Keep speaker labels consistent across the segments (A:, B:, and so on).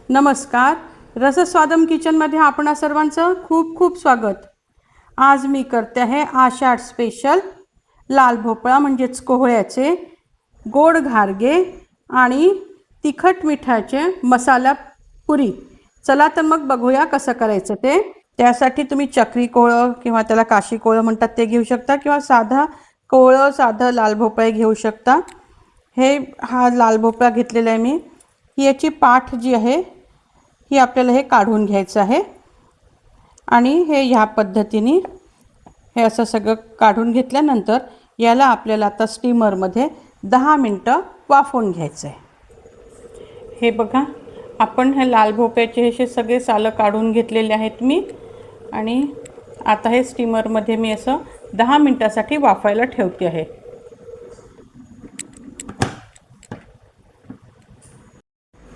A: नमस्कार, रसस्वादम किचनमध्ये आपणा सर्वांचं खूप खूप स्वागत। आज मी करते आहे आषाढ स्पेशल लाल भोपळा म्हणजेच कोहळ्याचे गोड घारगे आणि तिखट मिठाचे मसाला पुरी। चला तर मग बघूया कसं करायचं ते। त्यासाठी तुम्ही चक्री कोहळं किंवा त्याला काशी कोहळं म्हणतात ते घेऊ शकता किंवा साधा कोहळं साधा लाल भोपळा घेऊ शकता। हा लाल भोपळा घेतलेला आहे मी। याची पाठ जी आहे ही आपल्याला हे काढून घ्यायचं आहे आणि हे ह्या पद्धतीने हे असं सगळं काढून घेतल्यानंतर याला आपल्याला आता स्टीमरमध्ये 10 मिनिटं वाफवून घ्यायचं आहे। हे बघा, आपण हे लाल भोपळ्याचे हे सगळे सालं काढून घेतलेले आहेत मी आणि आता हे स्टीमरमध्ये मी असं 10 मिनिटासाठी वाफायला ठेवते आहे।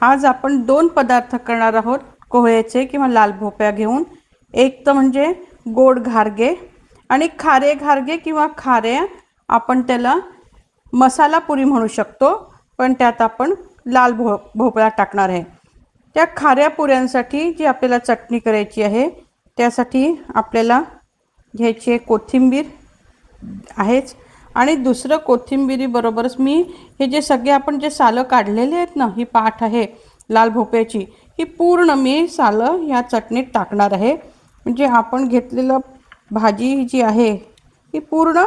A: आज आपण 2 पदार्थ करणार आहोत कोहळ्याचे किंवा लाल भोपळा घेऊन। एक तर म्हणजे गोड घारगे आणि खारे घारगे किंवा खारे आपण त्याला मसाला पुरी म्हणू शकतो, पण त्यात आपण लाल भोपळा टाकणार आहे। त्या खाऱ्या पुऱ्यांसाठी जी आपल्याला चटणी करायची आहे त्यासाठी आपल्याला घ्यायची कोथिंबीर आहेच आणि दुसरं कोथिंबीरी बरोबरच मी हे जे सगळे आपण जे सालं काढलेले आहेत ना, ही पाठ आहे लाल भोपळ्याची, ही पूर्ण मी सालं ह्या चटणीत टाकणार आहे। म्हणजे आपण घेतलेलं भाजी जी आहे ही पूर्ण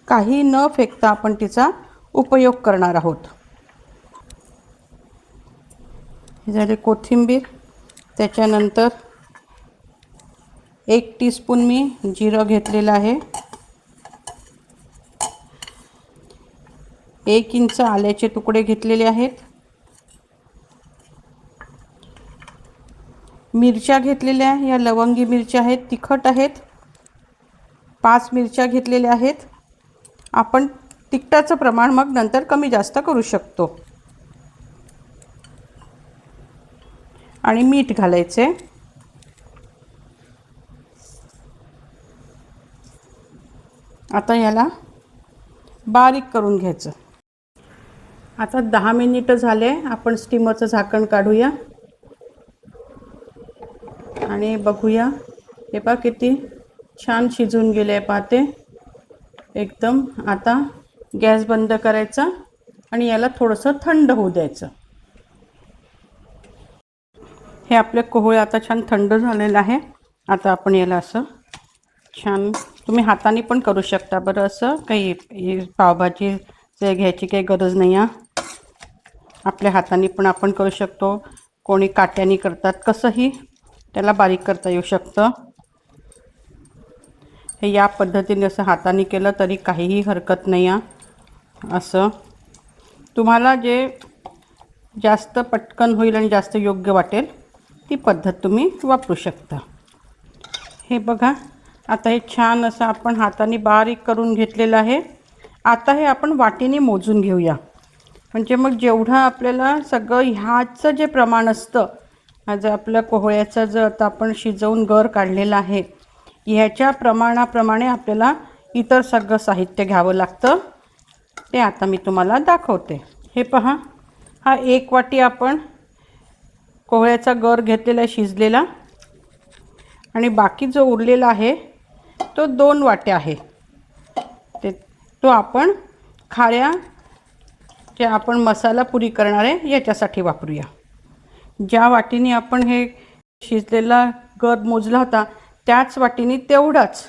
A: काही न फेकता आपण तिचा उपयोग करणार आहोत। हे झाले कोथिंबीर, त्याच्यानंतर 1 टीस्पून मी जिरं घेतलेलं आहे, 1 इंच आल्याचे तुकडे घेतलेले आहेत, मिरच्या घेतलेल्या या लवंगी मिरच्या आहेत, तिखट आहेत, 5 मिरच्या घेतलेल्या आहेत। आपण तिखटाचं प्रमाण मग नंतर कमी जास्त करू शकतो आणि मीठ घालायचे। आता याला बारीक करून घ्यायचं। आता 10 मिनिटं झाले, आपण स्टीमरचं झाकण काढूया आणि बघूया। हे पहा किती छान शिजून गेले पाहते एकदम। आता गॅस बंद करायचा आणि याला थोडंसं थंड होऊ द्यायचं। हे आपले कोहळे आता छान थंड झालेलं आहे। आता आपण याला असं छान, तुम्ही हाताने पण करू शकता बरं, असं काही पावभाजीचे घ्यायची काही गरज नाही आहे। आपल्या हाताने पण आपण करू शकतो, कोणी काट्याने करतात, कसंही त्याला बारीक करता येऊ शकतं। हे या पद्धतीने असं हाताने केलं तरी काहीही हरकत नाही आहे। असं तुम्हाला जे जास्त पटकन होईल आणि जास्त योग्य वाटेल ती पद्धत तुम्ही वापरू शकता। हे बघा, आता हे छान असं आपण हाताने बारीक करून घेतलेलं आहे। आता हे आपण वाटीने मोजून घेऊया, म्हणजे मग जेवढं आपल्याला सगळं ह्याचं जे प्रमाण असतं, आज आपल्या कोहळ्याचं जर आता आपण शिजवून गर काढलेला आहे ह्याच्या प्रमाणाप्रमाणे आपल्याला इतर सगळं साहित्य घ्यावं लागतं। ते आता मी तुम्हाला दाखवते। हे पहा, हा 1 वाटी आपण कोहळ्याचा गर घेतलेला आहे शिजलेला आणि बाकी जो उरलेला आहे तो 2 वाट्या आहे। तो आपण खाऱ्या जे आपण मसाला पुरी करणार आहे याच्यासाठी वापरूया। ज्या वाटीने आपण हे शिजलेला गर मोजला होता त्याच वाटीने तेवढाच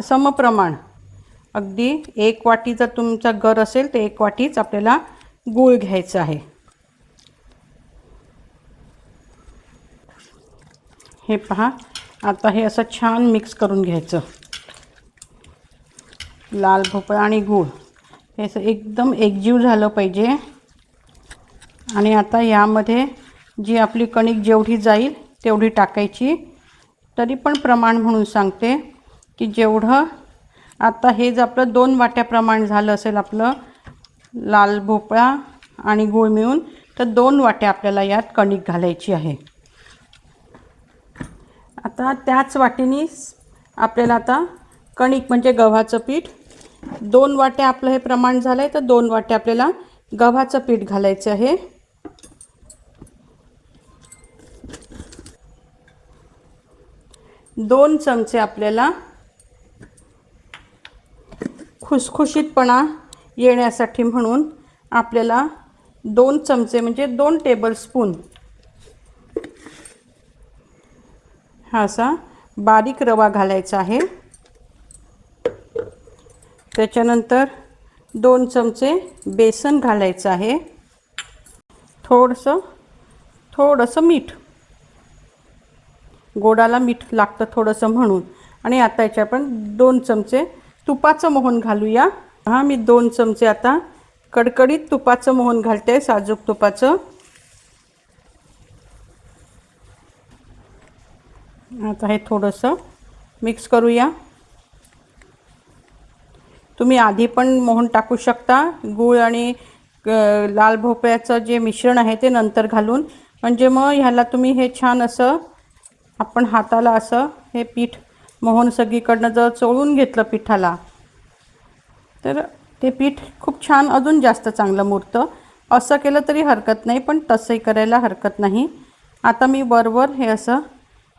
A: समप्रमाण, अगदी 1 वाटी जर तुमचा गर असेल तर 1 वाटीच आपल्याला गूळ घ्यायचा आहे। हे पहा, आता हे असं छान मिक्स करून घ्यायचं। लाल भोपळा आणि गूळ हे असं एकदम एकजीव झालं पाहिजे। आणि आता यामध्ये जी आपली कणिक जेवढी जाईल तेवढी टाकायची। तरी पण प्रमाण म्हणून सांगते की जेवढं आता हे जर आपलं 2 वाट्या प्रमाण झालं असेल आपलं लाल भोपळा आणि गूळ मिळून, तर 2 वाट्या आपल्याला यात कणिक घालायची आहे। आता त्याच वाटीने आपल्याला आता कणिक म्हणजे गव्हाचं पीठ 2 वाट्या आपलं हे प्रमाण झालंय, तर 2 वाट्या आपल्याला गव्हाचं पीठ घालायचं आहे. 2 चमचे आपल्याला खुसखुशीतपणा येण्यासाठी म्हणून आपल्याला 2 चमचे म्हणजे 2 टेबलस्पून हा असा बारीक रवा घालायचा आहे. त्याच्यानंतर 2 चमचे बेसन घालायचं आहे. थोडंसं मीठ, गोडाला मीठ लागतं थोडंसं म्हणून. आणि आता याच्या आपण 2 चमचे तुपाचं मोहन घालूया. मी 2 चमचे आता कडकडीत तुपाचं मोहन घालते, साजूक तुपाचं. आता हे थोडंसं मिक्स करूया. तुम्ही आधी पण मोहन टाकू शकता, गूळ आणि लाल भोपळ्याचं जे मिश्रण आहे ते नंतर घालून. म्हणजे मग ह्याला तुम्ही हे छान असं आपण हाताला असं हे पीठ मोहन सगळीकडनं जर चोळून घेतलं पिठाला, तर ते पीठ खूप छान अजून जास्त चांगलं मुरतं. असं केलं तरी हरकत नाही, पण तसंही करायला हरकत नाही. आता मी वरवर हे असं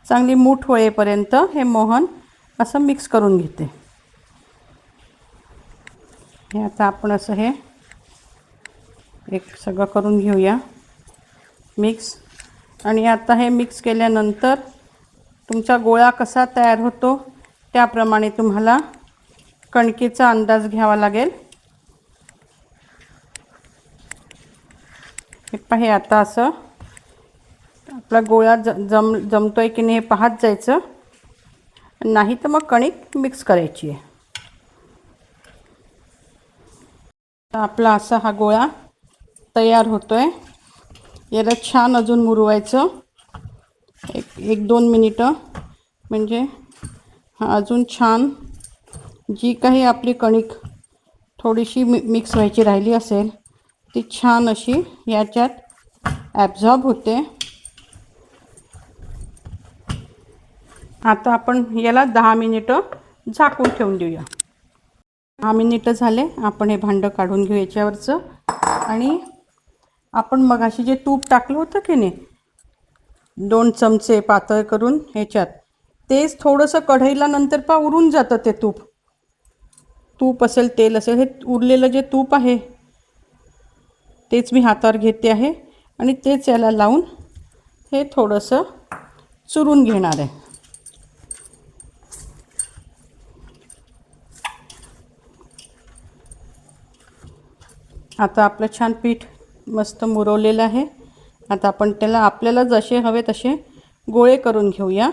A: चांगली मूठ होईपर्यंत हे मोहन असं मिक्स करून घेते. हे आता आपण असं हे एक सगळं करून घेऊया मिक्स. आणि आता हे मिक्स केल्यानंतर तुमचा गोळा कसा तयार होतो त्याप्रमाणे तुम्हाला कणकेचा अंदाज घ्यावा लागेल. हे आता असं आपला गोळा जमतोय की नाही हे पाहत जायचं, नाही तर मग कणिक मिक्स करायची आहे. आपला असा हा गोळा तयार होतोय. याला छान अजून मुरवायचं 1-2 मिनिटं. म्हणजे अजून छान जी काही आपली कणिक थोडीशी मिक्स व्हायची राहिली असेल ती छान अशी याच्यात ॲब्झॉर्ब होते. आता आपण याला 10 मिनिटं झाकून ठेवून देऊया. 10 मिनिटं झाले. आपण हे भांडं काढून घेऊ याच्यावरचं. आणि आपण मगाशी जे तूप टाकलं होतं की नाही 2 चमचे पातळ करून ह्याच्यात, तेच थोडंसं कढईला नंतर उरून जातं ते तूप असेल तेल असेल, हे उरलेलं जे तूप आहे तेच मी हातावर घेते आहे आणि तेच याला लावून हे थोडंसं चुरून घेणार आहे. आता आपलं छान पीठ मस्त मुरवलेलं आहे. आता आपण त्याला आपल्याला जसे हवे तसे गोळे करून घेऊया,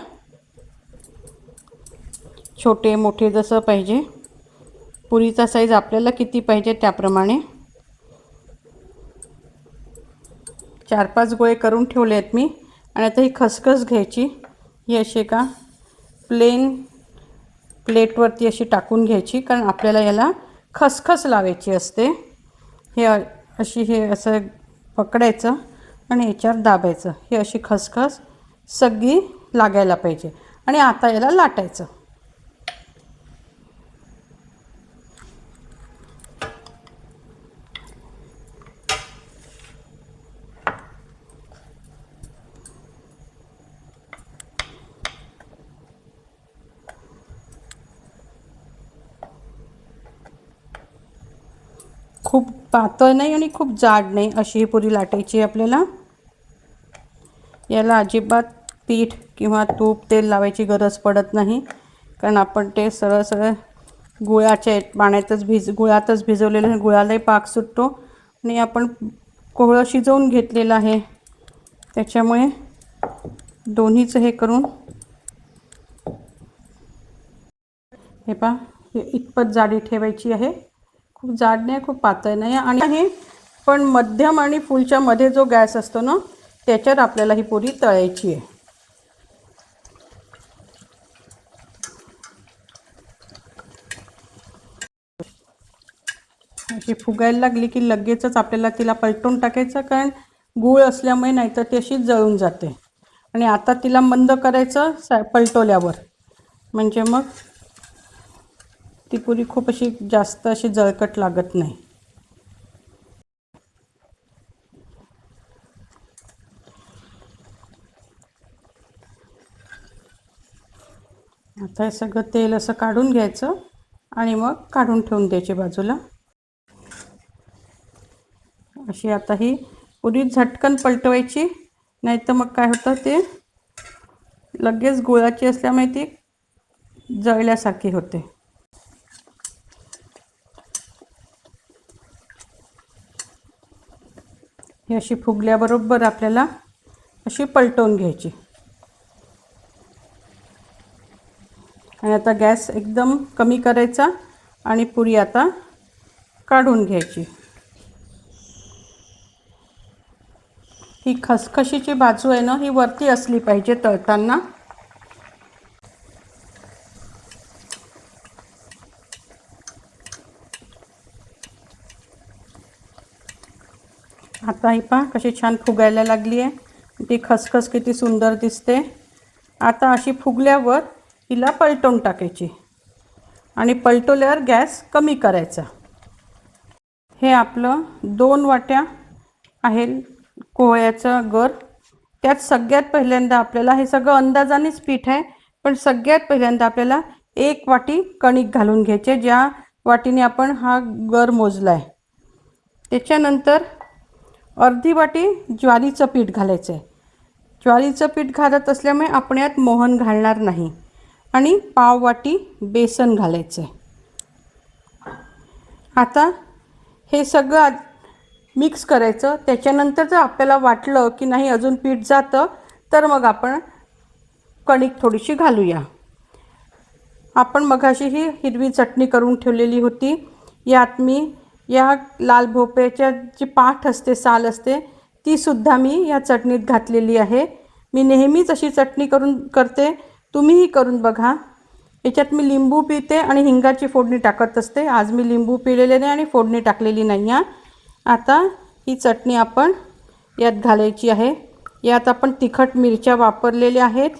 A: छोटे मोठे जसं पाहिजे. पुरीचा साईज आपल्याला किती पाहिजे त्याप्रमाणे 4-5 गोळे करून ठेवले आहेत मी. आणि आता ही खसखस घ्यायची, ही अशी एका प्लेन प्लेटवरती अशी टाकून घ्यायची, कारण आपल्याला याला खसखस लावायची असते. हे हे असं पकडायचं आणि याच्यावर दाबायचं. ही अशी खसखस सगळी लागायला पाहिजे. आणि आता याला लाटायचं. खूप पातळ नाही आणि खूप जाड नाही अशी ही पुरी लाटायची आपल्याला. याला अजिबात पीठ किंवा तूप तेल लावायची गरज पडत नाही, कारण आपण ते सरळ गुळाच्या पाण्यातच गुळातच भिजवलेलं. गुळालाही पाक सुटतो आणि आपण कोहळं शिजवून घेतलेलं आहे, त्याच्यामुळे दोन्हीचं हे करून हे पहा हे इतपत जाडी ठेवायची आहे. खूप जाड नाही, खूप पातळ नाही. आणि हे पण मध्यम आणि फुलच्या मध्ये जो गॅस असतो ना त्याच्यात आपल्याला ही पुरी तळायची आहे. अशी फुगायला लागली की लगेचच आपल्याला तिला पलटून टाकायचं, कारण गूळ असल्यामुळे नाहीतर ती अशी जळून जाते. आणि आता तिला मंद करायचं पलटवल्यावर, म्हणजे मग ती पुरी खूप अशी जास्त अशी जळकट लागत नाही. आता हे सगळं तेल असं काढून घ्यायचं आणि मग काढून ठेवून द्यायचे बाजूला. अशी आता ही पुरी झटकन पलटवायची, नाही तर मग काय होतं ते लगेच गुळाची असल्यामुळे ती जळल्यासारखी होते. ही अशी फुगल्याबरोबर आपल्याला अशी पलटवून घ्यायची. आणि आता गॅस एकदम कमी करायचा आणि पुरी आता काढून घ्यायची. ही खसखशीची बाजू आहे ना, ही वरती असली पाहिजे तळताना. आता ही पहा कशी छान फुगायला लागली आहे. ती खसखस किती सुंदर दिसते. आता अशी फुगल्यावर हिला पलटवून टाकायची आणि पलटवल्यावर गॅस कमी करायचा. हे आपलं 2 वाट्या आहे कोहळ्याचं गर. त्यात सगळ्यात पहिल्यांदा आपल्याला हे सगळं अंदाजानेच पीठ आहे, पण सगळ्यात पहिल्यांदा आपल्याला 1 वाटी कणिक घालून घ्यायचे, ज्या वाटीने आपण हा गर मोजला आहे. त्याच्यानंतर अर्धी वाटी ज्वारीचं पीठ घालायचं आहे. ज्वारीचं पीठ घालत असल्यामुळे आपण यात मोहन घालणार नाही. आणि पाव वाटी बेसन घालायचं आहे. आता हे सगळं मिक्स करायचं. त्याच्यानंतर जर आपल्याला वाटलं की नाही अजून पीठ जातं, तर मग आपण कणिक थोडीशी घालूया. आपण मगाशी ही हिरवी चटणी करून ठेवलेली होती. यात मी या लाल भोपळ्याच्या जी पाठ असते, साल असते, तीसुद्धा मी या चटणीत घातलेली आहे. मी नेहमीच अशी चटणी करते, तुम्हीही करून बघा. याच्यात मी लिंबू पिळते आणि हिंगाची फोडणी टाकत असते. आज मी लिंबू पिळलेले नाही आणि फोडणी टाकलेली नाही आहे. आता ही चटणी आपण यात घालायची आहे. यात आपण तिखट मिरच्या वापरलेल्या आहेत,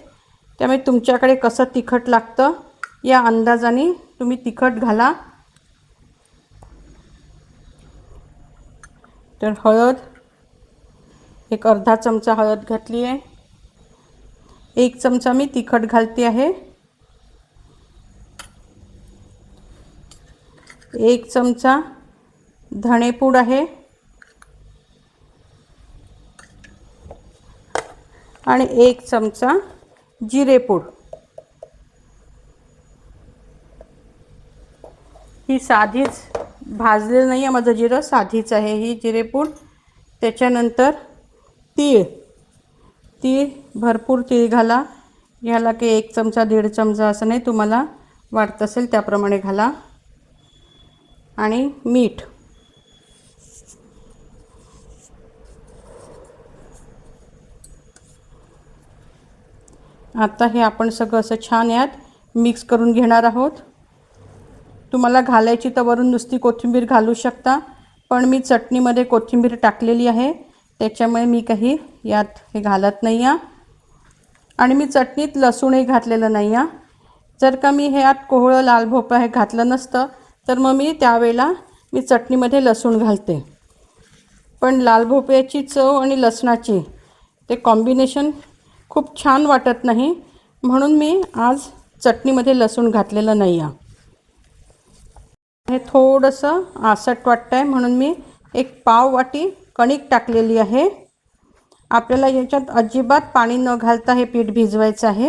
A: त्यामुळे तुमच्याकडे कसं तिखट लागतं या अंदाजाने तुम्ही तिखट घाला. तर हळद, एक अर्धा चमचा हळद घातली आहे. 1 चमचा मी तिखट घालते आहे. 1 चमचा धणेपूड आहे आणि 1 चमचा जिरेपूड. ही साधीच भाजलेलं नाही आहे माझं जिरं, साधीच आहे ही जिरेपूड. त्याच्यानंतर तीळ भरपूर तीळ घाला. ह्याला की 1 चमचा 1.5 चमचा असं नाही, तुम्हाला वाटत असेल त्याप्रमाणे घाला. आणि मीठ. आता हे आपण सगळं असं छान यात मिक्स करून घेणार आहोत. तुम्हाला घालायची तर वरून नुसती कोथिंबीर घालू शकता, पण मी चटणीमध्ये कोथिंबीर टाकलेली आहे, त्याच्यामुळे मी काही यात हे घालत नाही आहे. आणि मी चटणीत लसूणही घातलेलं नाही आहे. जर का मी हे यात कोहळं लाल भोपळा हे घातलं नसतं, तर मग मी त्यावेळेला चटणीमध्ये लसूण घालते. पण लाल भोपळ्याची चव आणि लसणाची ते कॉम्बिनेशन खूप छान वाटत नाही, म्हणून मी आज चटणीमध्ये लसूण घातलेलं नाही आहे. हे थोडंसं आसट वाटतं आहे, म्हणून मी 1 पाव वाटी कणिक टाकलेली आहे. आपल्याला याच्यात अजिबात पाणी न घालता हे पीठ भिजवायचं आहे.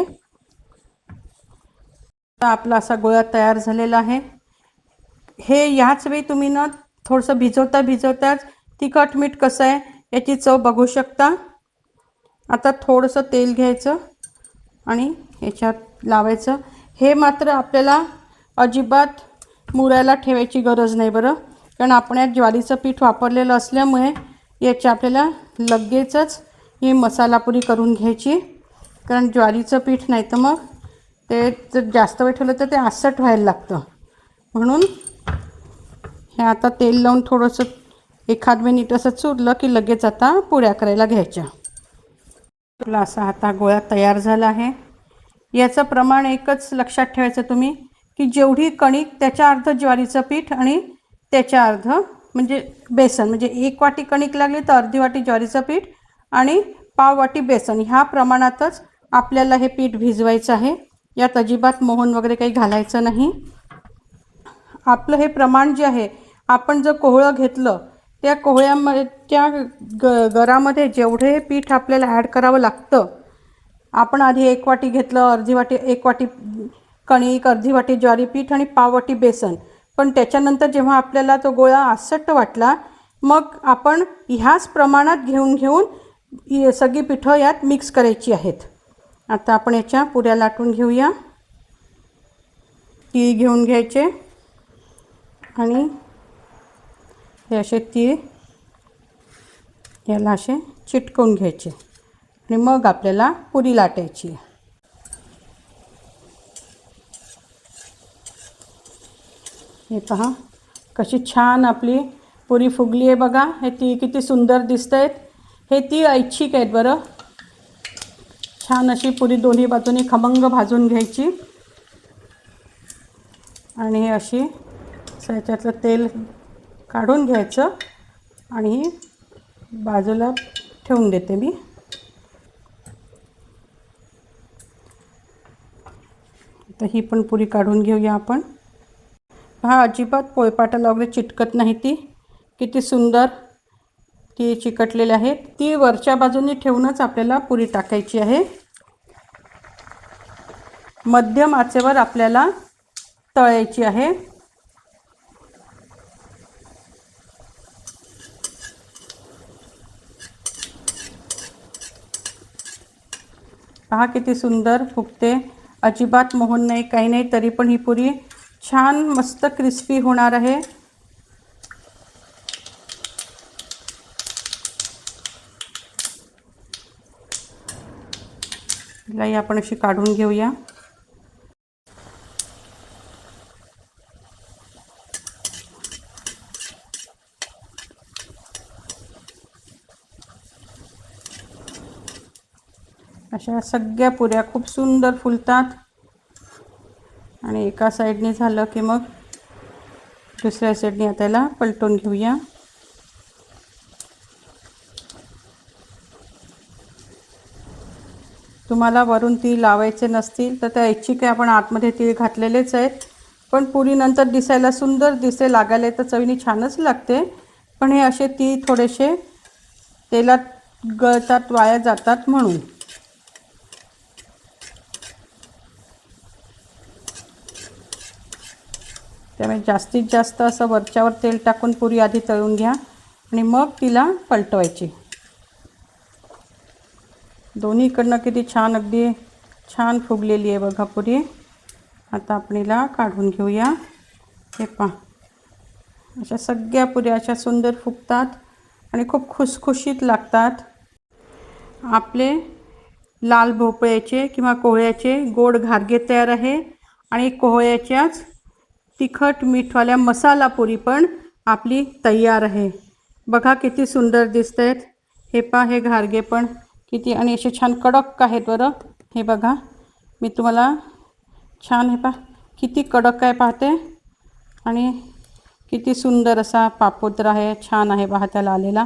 A: आता आपला असा गोळा तयार झालेला आहे. हे ह्याच वेळी तुम्ही ना थोडंसं भिजवताच तिखट मीठ कसं आहे याची चव बघू शकता. आता थोडंसं तेल घ्यायचं आणि याच्यात लावायचं. हे मात्र आपल्याला अजिबात मुरायला ठेवायची गरज नाही बरं, कारण आपण यात ज्वारीचं पीठ वापरलेलं असल्यामुळे याची आपल्याला लगेचच ही मसालापुरी करून घ्यायची. कारण ज्वारीचं पीठ नाही तर मग ते जर जास्त वेळ ठेवलं तर ते आसट व्हायला लागतं. म्हणून हे आता तेल लावून थोडंसं 1 मिनिट असं चुरलं की लगेच आता पुऱ्या करायला घ्यायच्या. आपला असा आता गोळा तयार झाला आहे. याचं प्रमाण एकच लक्षात ठेवायचं तुम्ही की जेवढी कणिक त्याच्या अर्ध ज्वारीचं पीठ आणि त्याच्या अर्ध म्हणजे बेसन, म्हणजे 1 वाटी कणिक लागली तर अर्धी वाटी ज्वारीचं पीठ आणि पाव वाटी बेसन, ह्या प्रमाणातच आपल्याला हे पीठ भिजवायचं आहे. यात अजिबात मोहन वगैरे काही घालायचं नाही. आपलं हे प्रमाण जे आहे, आपण जर कोहळं घेतलं त्या कोहळ्यामध्ये त्या गरामध्ये जेवढे पीठ आपल्याला ॲड करावं लागतं, आपण आधी 1 वाटी घेतलं, अर्धी वाटी 1 वाटी कणिक, अर्धी वाटी ज्वारी पीठ आणि पाव वाटी बेसन, पण त्याच्यानंतर जेव्हा आपल्याला तो गोळा आसट वाटला मग आपण ह्याच प्रमाणात घेऊन सगळी पिठं यात मिक्स करायची आहेत. आता आपण याच्या पुऱ्या लाटून घेऊया. तीळ घेऊन घ्यायचे आणि हे असे तीळ याला असे चिटकवून घ्यायचे आणि मग आपल्याला पुरी लाटायची. हे पहा कशी छान आपली पुरी फुगली आहे बघा. हे तीळ किती सुंदर दिसत आहेत. हे तीळ ऐच्छिक आहेत बरं. छान अशी पुरी दोन्ही बाजूनी खमंग भाजून घ्यायची आणि हे अशी याच्यातलं तेल काढून घ्यायचं आणि बाजूला ठेवून देते मी. तर ही पण पुरी काढून घेऊया आपण. हा अजिबात पोळपाटाला वगैरे चिटकत नाही. ती किती सुंदर ती चिकटलेले आहेत. ती वरच्या बाजूने ठेवूनच आपल्याला पुरी टाकायची आहे. मध्यम आचेवर आपल्याला तळायची आहे. पहा किती सुंदर फुगते. अजिबात मोहन नाही, काही नाही, तरी पण ही पुरी छान मस्त क्रिस्पी होणार आहे. हिलाही आपण अशी काढून घेऊया. अशा सगळ्या पुऱ्या खूप सुंदर फुलतात आणि एका साईडने झालं की मग दुसऱ्या साईडने त्याला पलटून घेऊया. तुम्हाला वरून तीळ लावायचे नसतील तर त्या ऐच्छिक आहे, आपण आतमध्ये तीळ घातलेलेच आहेत, पण पुरी नंतर दिसायला सुंदर दिसते, लागायला तर चवीने छानच लागते. पण हे असे तीळ थोडेसे तेलात गळतात, वाया जातात म्हणून. त्यामुळे जास्तीत जास्त असं वरच्यावर तेल टाकून पुरी आधी तळून घ्या आणि मग तिला पलटवायची. दोन्हीकडनं किती छान, अगदी छान फुगलेली आहे बघा पुरी. आता आपण हिला काढून घेऊया. हे पहा अशा सगळ्या पुऱ्या अशा सुंदर फुगतात आणि खूप खुसखुशीत लागतात. आपले लाल भोपळ्याचे किंवा कोहळ्याचे गोड घारगे तयार आहे आणि कोहळ्याच्याच तिखट मीठवाल्या मसाला पुरी पण आपली तयार आहे. बघा किती सुंदर दिसत आहेत. हे पहा हे घारगे पण किती आणि असे छान कडक आहेत बरं. हे बघा मी तुम्हाला छान, हे पहा किती कडक आहे पाहते आणि किती सुंदर असा पापुद्रा आहे, छान आहे पहा त्याला आलेला.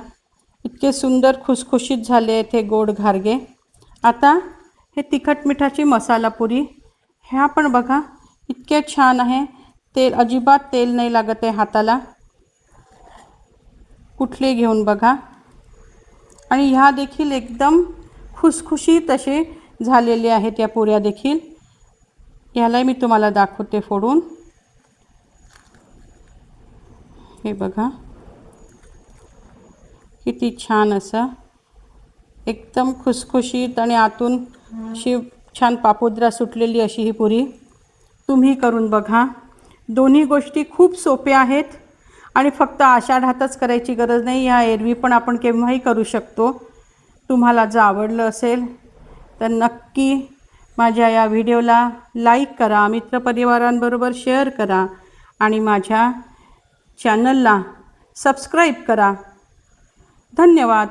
A: इतके सुंदर खुसखुशीत झाले आहेत हे गोड घारगे. आता हे तिखट मिठाची मसाला पुरी ह्या पण बघा इतके छान आहे. तेल अजिबात तेल नाही लागत आहे हाताला. कुठले घेऊन बघा. आणि ह्या देखील एकदम खुसखुशीत असे झालेले आहेत या पुऱ्या देखील. ह्यालाही मी तुम्हाला दाखवते फोडून. हे बघा किती छान असं एकदम खुसखुशीत आणि आतून अशी छान पापुद्रा सुटलेली अशी ही पुरी तुम्ही करून बघा. दोन्ही गोष्टी खूप सोप्या आहेत आणि फक्त आषाढातच करायची गरज नाही, ह्या एरवी पण आपण केव्हाही करू शकतो. तुम्हाला जर आवडलं असेल तर नक्की माझ्या या व्हिडिओला लाईक करा, मित्रपरिवारांबरोबर शेअर करा आणि माझ्या चॅनलला सबस्क्राईब करा. धन्यवाद.